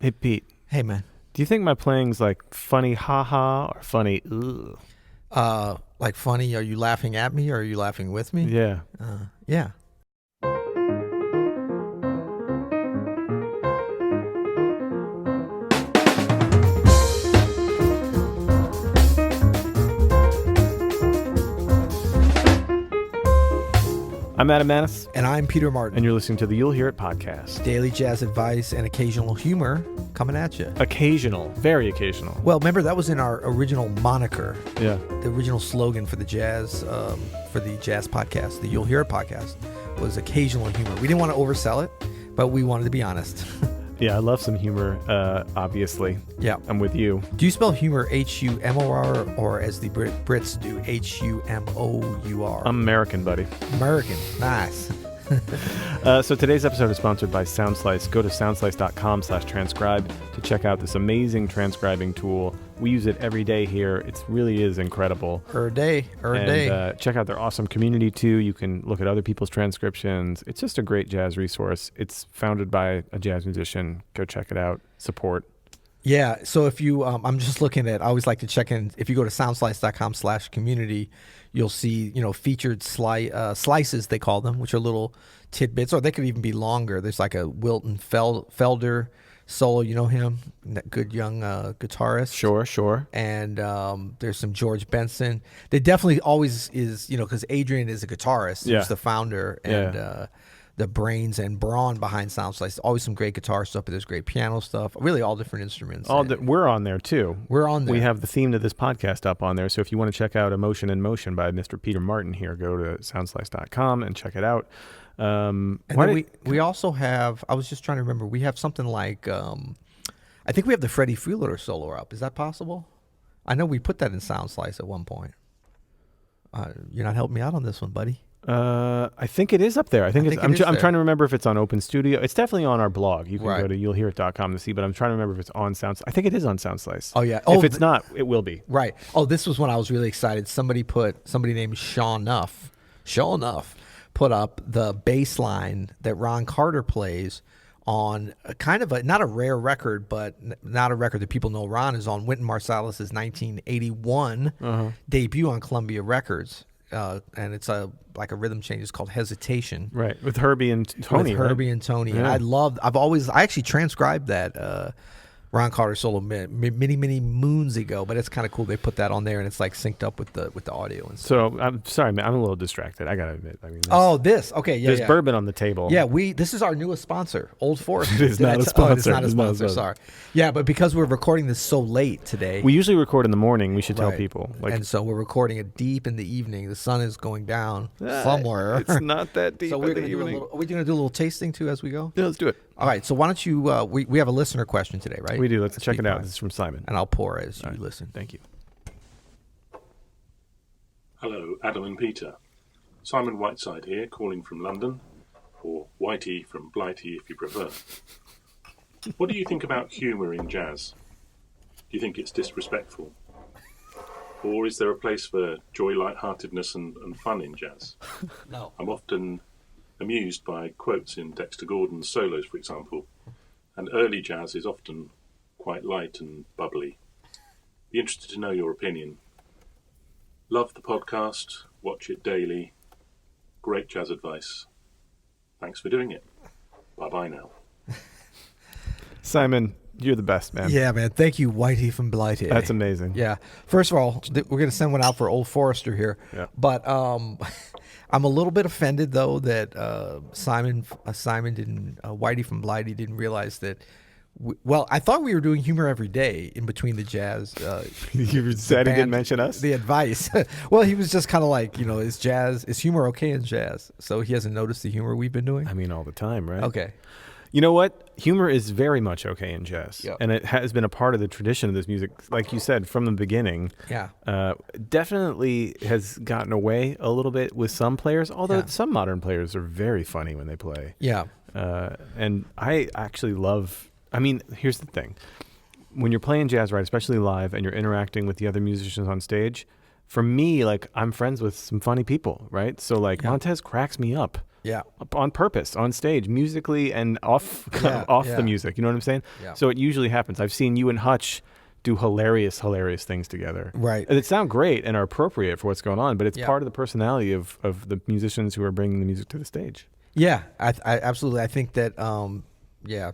Hey, Pete. Hey, man. Do you think my playing's like funny haha or funny ugh? Like funny, are you laughing at me or are you laughing with me? Yeah. Yeah. I'm Adam Maness, And I'm Peter Martin. and you're listening to the You'll Hear It podcast. Daily jazz advice and occasional humor coming at you. Occasional, very occasional. Well, remember that was in our original moniker, Yeah. the original slogan for the jazz podcast, the You'll Hear It podcast, was occasional humor. We didn't want to oversell it, but we wanted to be honest. Yeah, I love some humor, obviously. Yeah. I'm with you. Do you spell humor H-U-M-O-R or as the Brits do, H-U-M-O-U-R? I'm American, buddy. American. Nice. So today's episode is sponsored by SoundSlice. Go to soundslice.com/transcribe to check out this amazing transcribing tool. We use it every day here. It really is incredible. Her day. Check out their awesome community too. You can look at other people's transcriptions. It's just a great jazz resource. It's founded by a jazz musician. Go check it out. Support. Yeah. So if you, I'm just looking at, I always like to check in. If you go to soundslice.com/community, you'll see, featured slices, they call them, which are little tidbits, or they could even be longer. There's like a Wilton Felder solo. You know him? That good young guitarist. Sure. And there's some George Benson. There definitely always is, because Adrian is a guitarist. Yeah. He's the founder and the brains and brawn behind SoundSlice. Always some great guitar stuff, but there's great piano stuff. Really all different instruments. We're on there too. We're on there. We have the theme to this podcast up on there. So if you want to check out Emotion in Motion by Mr. Peter Martin here, go to soundslice.com and check it out. And then we also have, I was just trying to remember, we have something like, I think we have the Freddie Freeloader solo up. Is that possible? I know we put that in SoundSlice at one point. You're not helping me out on this one, buddy. I think it is up there. I'm trying to remember if it's on Open Studio. It's definitely on our blog. You can go to you'llhearit.com to see, but I'm trying to remember if it's on Soundslice. I think it is on Soundslice. Oh, yeah. If it's not, it will be. Right. Oh, this was when I was really excited. Somebody named Sean Nuff put up the bass line that Ron Carter plays on not a rare record, but not a record that people know Ron is on, Wynton Marsalis's 1981 debut on Columbia Records. And it's like a rhythm change. It's called Hesitation. Right, with Herbie and Tony. And Tony. Yeah. And I actually transcribed that Ron Carter solo many moons ago, but it's kind of cool. They put that on there and it's like synced up with the audio and stuff. So I'm sorry, man. I'm a little distracted. I gotta admit. There's bourbon on the table. Yeah, this is our newest sponsor, Old Forester. It is not a sponsor. It's not a sponsor. Sorry. Yeah, but because we're recording this so late today, we usually record in the morning. We should tell people. And so we're recording it deep in the evening. The sun is going down somewhere. It's not that deep. So we're going to do are we going to do a little tasting too as we go? Yeah, let's do it. All right. So why don't you? We have a listener question today, right? We do. Let's check it out. This is from Simon. And I'll pour as you listen. Thank you. Hello, Adam and Peter. Simon Whiteside here, calling from London, or Whitey from Blighty if you prefer. What do you think about humour in jazz? Do you think it's disrespectful? Or is there a place for joy, lightheartedness and fun in jazz? No. I'm often amused by quotes in Dexter Gordon's solos, for example, and early jazz is often quite light and bubbly. Be interested to know your opinion. Love the podcast, watch it daily. Great jazz advice. Thanks for doing it. Bye-bye now. Simon, you're the best, man. Yeah, man. Thank you, Whitey from Blighty. That's amazing. Yeah. First of all, we're going to send one out for Old Forester here. Yeah. But I'm a little bit offended, though, that Simon didn't, Whitey from Blighty didn't realize that. I thought we were doing humor every day in between the jazz. You said he didn't mention us? The advice. Well, he was just kind of like, is humor okay in jazz? So he hasn't noticed the humor we've been doing? I mean, all the time, right? Okay. You know what? Humor is very much okay in jazz. Yep. And it has been a part of the tradition of this music, like you said, from the beginning. Yeah. Definitely has gotten away a little bit with some players, although some modern players are very funny when they play. Yeah. And I actually love... I mean, here's the thing. When you're playing jazz, right, especially live, and you're interacting with the other musicians on stage, for me, like, I'm friends with some funny people, right? So, like, Montez cracks me up Yeah. on purpose, on stage, musically and off the music. You know what I'm saying? Yeah. So it usually happens. I've seen you and Hutch do hilarious things together. Right. And it sound great and are appropriate for what's going on, but it's Yeah. part of the personality of the musicians who are bringing the music to the stage. Yeah, I absolutely. I think that,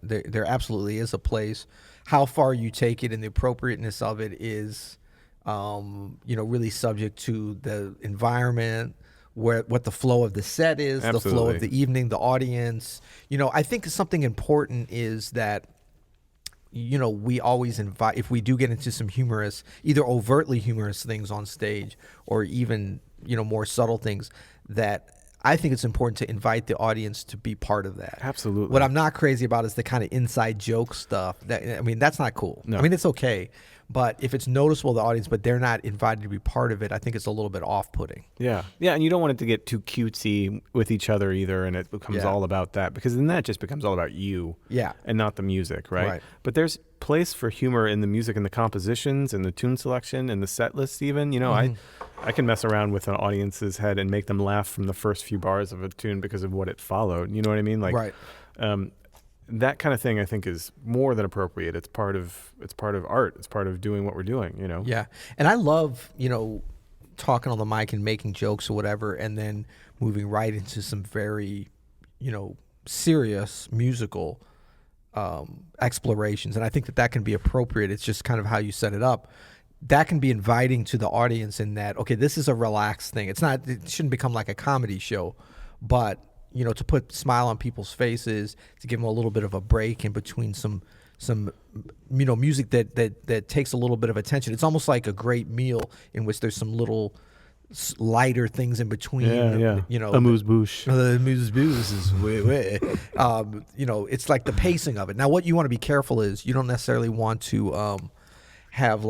there absolutely is a place. How far you take it and the appropriateness of it is, really subject to the environment, what the flow of the set is, the flow of the evening, the audience. I think something important is that, we always invite, if we do get into some either overtly humorous things on stage or even, more subtle things, that I think it's important to invite the audience to be part of that. Absolutely. What I'm not crazy about is the kind of inside joke stuff. That's not cool. No. It's okay. But if it's noticeable to the audience, but they're not invited to be part of it, I think it's a little bit off-putting. Yeah. Yeah, and you don't want it to get too cutesy with each other either, and it becomes all about that, because then that just becomes all about you and not the music, right? But there's place for humor in the music and the compositions and the tune selection and the set list even. I can mess around with an audience's head and make them laugh from the first few bars of a tune because of what it followed. You know what I mean? That kind of thing, I think, is more than appropriate. It's part of art. It's part of doing what we're doing. Yeah, and I love talking on the mic and making jokes or whatever, and then moving right into some very serious musical explorations. And I think that can be appropriate. It's just kind of how you set it up. That can be inviting to the audience in that, okay, this is a relaxed thing. It shouldn't become like a comedy show, but to put a smile on people's faces, to give them a little bit of a break in between some music that takes a little bit of attention. It's almost like a great meal in which there's some little lighter things in between. Amuse-bouche. The amuse-bouche is way. It's like the pacing of it. Now, what you want to be careful is you don't necessarily want to have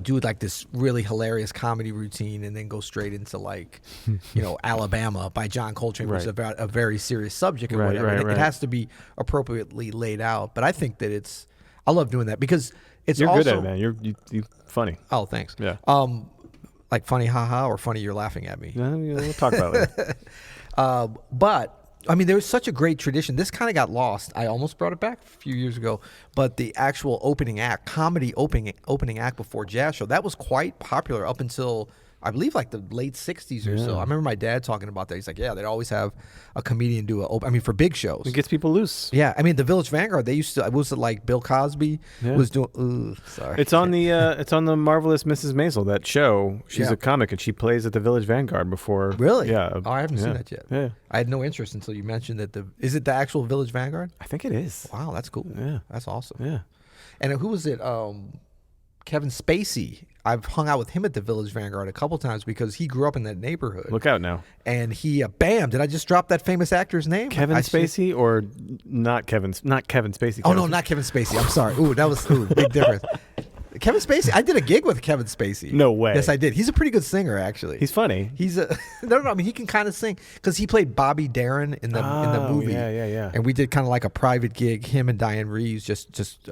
do like this really hilarious comedy routine and then go straight into Alabama by John Coltrane, which is about a very serious subject or whatever. It has to be appropriately laid out. But I think that I love doing that because you're good at it, man. You're funny. Oh, thanks. Yeah. Like funny, haha, or funny, you're laughing at me. We'll talk about it later. But there's such a great tradition. This kind of got lost. I almost brought it back a few years ago. But the actual comedy opening act before jazz show, that was quite popular up until, I believe, like the late 60s or so. I remember my dad talking about that. He's like, they'd always have a comedian do for big shows. It gets people loose. Yeah. The Village Vanguard, they used to, was it like Bill Cosby was doing, sorry. It's on the Marvelous Mrs. Maisel, that show. She's a comic and she plays at the Village Vanguard before. Really? Yeah. Oh, I haven't seen that yet. Yeah. I had no interest until you mentioned that is it the actual Village Vanguard? I think it is. Wow, that's cool. Yeah. That's awesome. Yeah. And who was it? Kevin Spacey. I've hung out with him at the Village Vanguard a couple times because he grew up in that neighborhood. Look out now. And he, bam! Did I just drop that famous actor's name? Kevin Spacey or not Kevin? Not Kevin Spacey. Oh no, not Kevin Spacey. I'm sorry. Ooh, that was big difference. Kevin Spacey. I did a gig with Kevin Spacey. No way. Yes, I did. He's a pretty good singer, actually. He's funny. He's no. He can kind of sing because he played Bobby Darin in the movie. Yeah. And we did kind of like a private gig. Him and Diane Reeves, just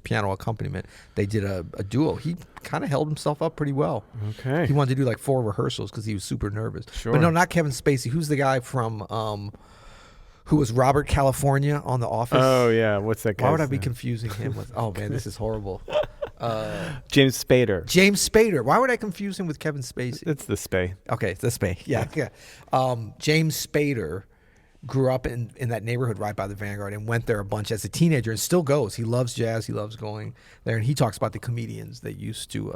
piano accompaniment. They did a duo. He kind of held himself up pretty well. Okay. He wanted to do like 4 rehearsals because he was super nervous. Sure. But no, not Kevin Spacey. Who's the guy from who was Robert California on The Office? Oh yeah. What's that guy? Why would I be confusing him with? Oh man, this is horrible. James Spader. James Spader. Why would I confuse him with Kevin Spacey? It's the Spay. Okay, it's the Spay. Yeah. James Spader grew up in that neighborhood right by the Vanguard and went there a bunch as a teenager and still goes. He loves jazz. He loves going there. And he talks about the comedians that used to.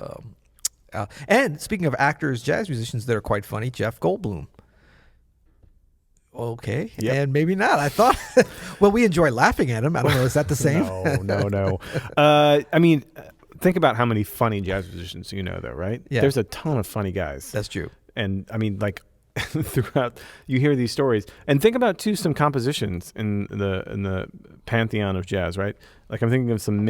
And speaking of actors, jazz musicians that are quite funny, Jeff Goldblum. Okay. Yep. And maybe not. I thought, well, we enjoy laughing at him. I don't know. Is that the same? No. Think about how many funny jazz musicians you know, though, right? Yeah. There's a ton of funny guys. That's true. And throughout, you hear these stories, and think about too some compositions in the pantheon of jazz, right? Like I'm thinking of some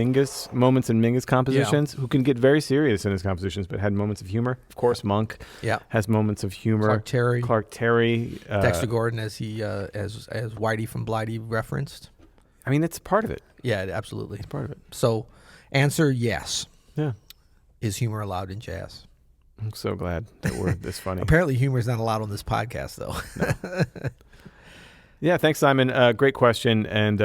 moments in Mingus compositions, who can get very serious in his compositions, but had moments of humor. Of course, Monk has moments of humor. Clark Terry, Dexter Gordon, as Whitey from Blighty referenced. It's part of it. Yeah, absolutely, it's part of it. So, answer yes. Yeah, is humor allowed in jazz? I'm so glad that we're this funny. Apparently humor is not allowed on this podcast, though. No. Yeah, thanks, Simon. Great question, and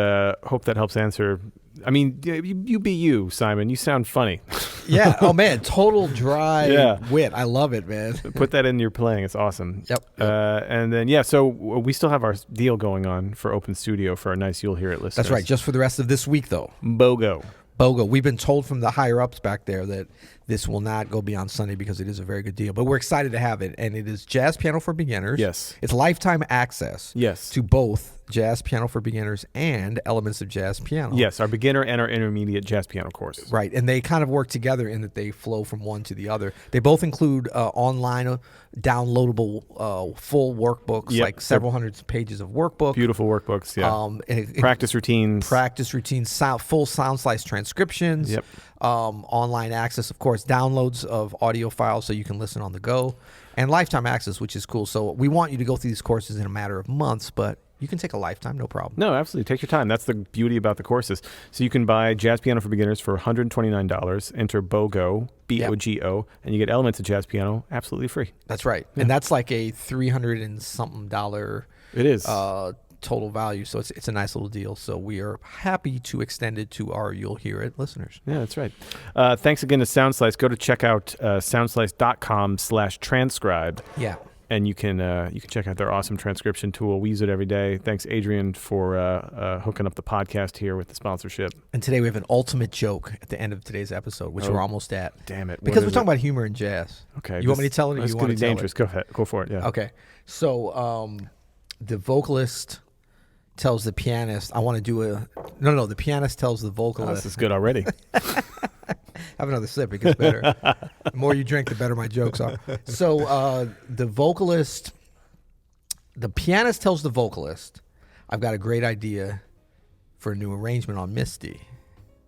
hope that helps answer. I mean, you be you, Simon. You sound funny. Yeah. Oh, man. Total dry wit. I love it, man. Put that in your playing. It's awesome. Yep. And then, so we still have our deal going on for Open Studio for our nice You'll Hear It listeners. That's right. Just for the rest of this week, though. BOGO. We've been told from the higher-ups back there that this will not go beyond Sunday because it is a very good deal. But we're excited to have it, and it is Jazz Piano for Beginners. Yes. It's lifetime access to both Jazz Piano for Beginners and Elements of Jazz Piano. Yes, our beginner and our intermediate jazz piano course. Right, and they kind of work together in that they flow from one to the other. They both include online downloadable full workbooks, like several hundred pages of workbook. Beautiful workbooks, yeah. Practice routines. Full sound slice transcriptions. Yep. Online access, of course, downloads of audio files so you can listen on the go, and lifetime access, which is cool. So we want you to go through these courses in a matter of months, but you can take a lifetime, no problem. No, absolutely. Take your time. That's the beauty about the courses. So you can buy Jazz Piano for Beginners for $129, enter BOGO, B-O-G-O, and you get Elements of Jazz Piano absolutely free. That's right. Yeah. And that's like a $300 and something dollar. It is. Total value. So it's a nice little deal. So we are happy to extend it to our You'll Hear It listeners. Yeah, that's right. Thanks again to SoundSlice. Go to check out soundslice.com/transcribe. Yeah. And you can check out their awesome transcription tool. We use it every day. Thanks, Adrian, for hooking up the podcast here with the sponsorship. And today we have an ultimate joke at the end of today's episode, which we're almost at. Damn it. Because we're talking about humor and jazz. Okay. You want me to tell it, or you want to tell dangerous. it? Go ahead. Go for it. Yeah. Okay. So the vocalist tells the pianist, I want to do the pianist tells the vocalist. Oh, this is good already. Have another sip. It gets better. The more you drink, the better my jokes are. So the pianist tells the vocalist, I've got a great idea for a new arrangement on Misty.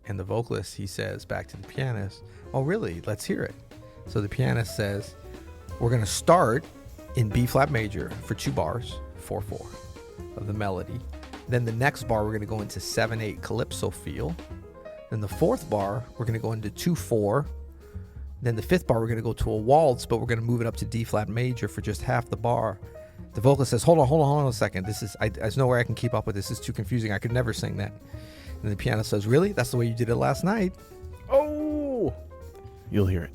And the vocalist, he says back to the pianist, oh, really? Let's hear it. So the pianist says, we're going to start in B flat major for 2 bars, 4/4 of the melody. Then the next bar, we're going to go into 7/8 calypso feel. Then the 4th bar, we're going to go into 2/4. Then the 5th bar, we're going to go to a waltz, but we're going to move it up to D flat major for just half the bar. The vocalist says, hold on a second. There's no way I can keep up with this. This is too confusing. I could never sing that. And the pianist says, really? That's the way you did it last night? Oh! You'll hear it.